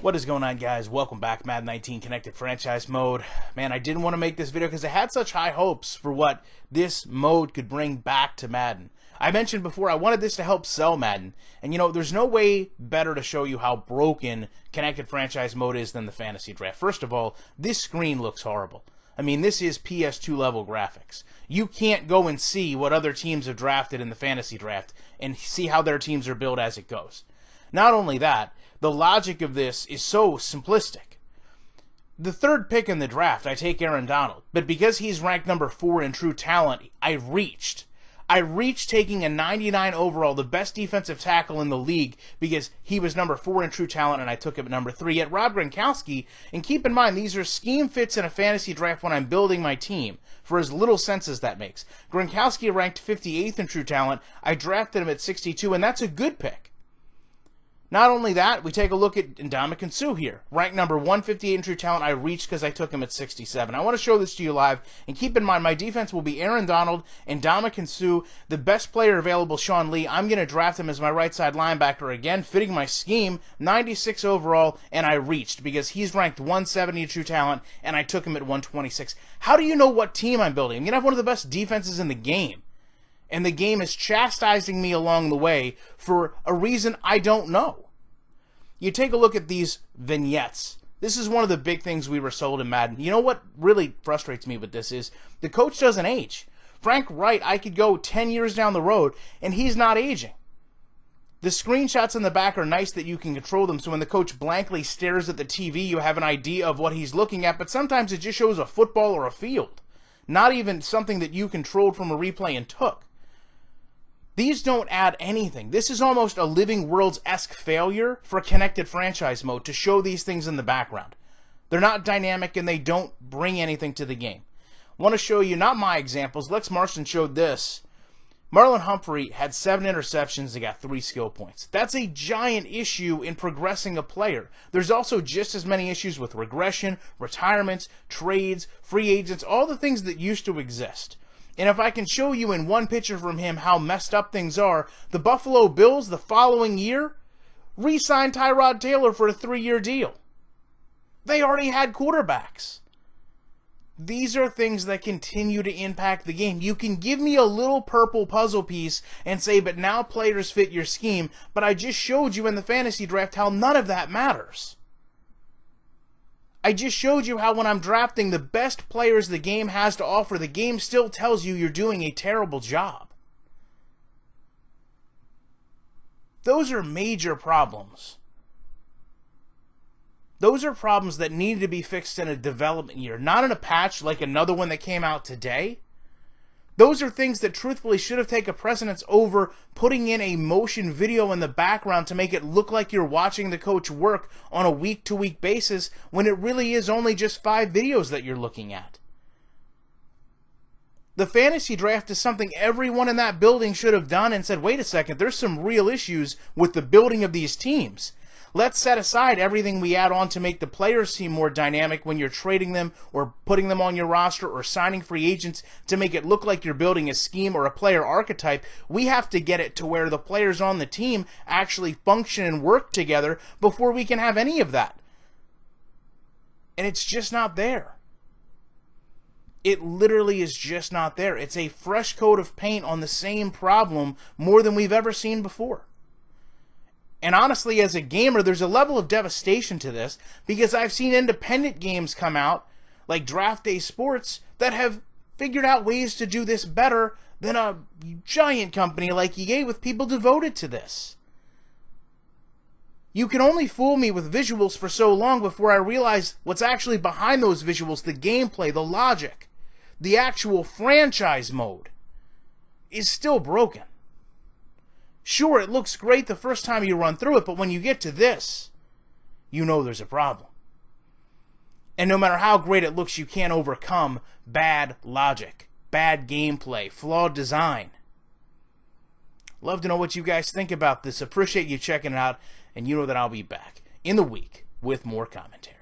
What is going on, guys? Welcome back. Madden 19 Connected Franchise Mode. Man, I didn't want to make this video because I had such high hopes for what this mode could bring back to Madden. I mentioned before I wanted this to help sell Madden. And you know, there's no way better to show you how broken Connected Franchise Mode is than the Fantasy Draft. First of all, this screen looks horrible. I mean, this is PS2 level graphics. You can't go and see what other teams have drafted in the Fantasy Draft and see how their teams are built as it goes. Not only that, the logic of this is so simplistic. The third pick in the draft, I take Aaron Donald, but because he's ranked number 4 in true talent, I reached taking a 99 overall, the best defensive tackle in the league, because he was number 4 in true talent and I took him at number 3. Yet Rob Gronkowski, and keep in mind, these are scheme fits in a fantasy draft when I'm building my team, for as little sense as that makes. Gronkowski ranked 58th in true talent, I drafted him at 62, and that's a good pick. Not only that, we take a look at Ndamukong Suh here. Ranked number 158 in true talent, I reached because I took him at 67. I want to show this to you live, and keep in mind, my defense will be Aaron Donald and Ndamukong Suh, the best player available, Sean Lee. I'm going to draft him as my right side linebacker again, fitting my scheme, 96 overall, and I reached because he's ranked 170 in true talent, and I took him at 126. How do you know what team I'm building? I'm going to have one of the best defenses in the game. And the game is chastising me along the way for a reason I don't know. You take a look at these vignettes. This is one of the big things we were sold in Madden. You know what really frustrates me with this is the coach doesn't age. Frank Wright, I could go 10 years down the road, and he's not aging. The screenshots in the back are nice that you can control them, so when the coach blankly stares at the TV, you have an idea of what he's looking at, but sometimes it just shows a football or a field. Not even something that you controlled from a replay and took. These don't add anything. This is almost a Living Worlds-esque failure for Connected Franchise Mode to show these things in the background. They're not dynamic and they don't bring anything to the game. I want to show you, not my examples, Lex Marston showed this. Marlon Humphrey had 7 interceptions and got 3 skill points. That's a giant issue in progressing a player. There's also just as many issues with regression, retirements, trades, free agents, all the things that used to exist. And if I can show you in one picture from him how messed up things are, the Buffalo Bills the following year re-signed Tyrod Taylor for a 3-year deal. They already had quarterbacks. These are things that continue to impact the game. You can give me a little purple puzzle piece and say, but now players fit your scheme, but I just showed you in the fantasy draft how none of that matters. I just showed you how when I'm drafting the best players the game has to offer, the game still tells you you're doing a terrible job. Those are major problems. Those are problems that need to be fixed in a development year, not in a patch like another one that came out today. Those are things that truthfully should have taken precedence over putting in a motion video in the background to make it look like you're watching the coach work on a week-to-week basis when it really is only just 5 videos that you're looking at. The fantasy draft is something everyone in that building should have done and said, wait a second, there's some real issues with the building of these teams. Let's set aside everything we add on to make the players seem more dynamic when you're trading them or putting them on your roster or signing free agents to make it look like you're building a scheme or a player archetype. We have to get it to where the players on the team actually function and work together before we can have any of that. And it's just not there. It literally is just not there. It's a fresh coat of paint on the same problem more than we've ever seen before. And honestly, as a gamer, there's a level of devastation to this because I've seen independent games come out, like Draft Day Sports, that have figured out ways to do this better than a giant company like EA with people devoted to this. You can only fool me with visuals for so long before I realize what's actually behind those visuals, the gameplay, the logic, the actual franchise mode, is still broken. Sure, it looks great the first time you run through it, but when you get to this, you know there's a problem. And no matter how great it looks, you can't overcome bad logic, bad gameplay, flawed design. Love to know what you guys think about this. Appreciate you checking it out, and you know that I'll be back in the week with more commentary.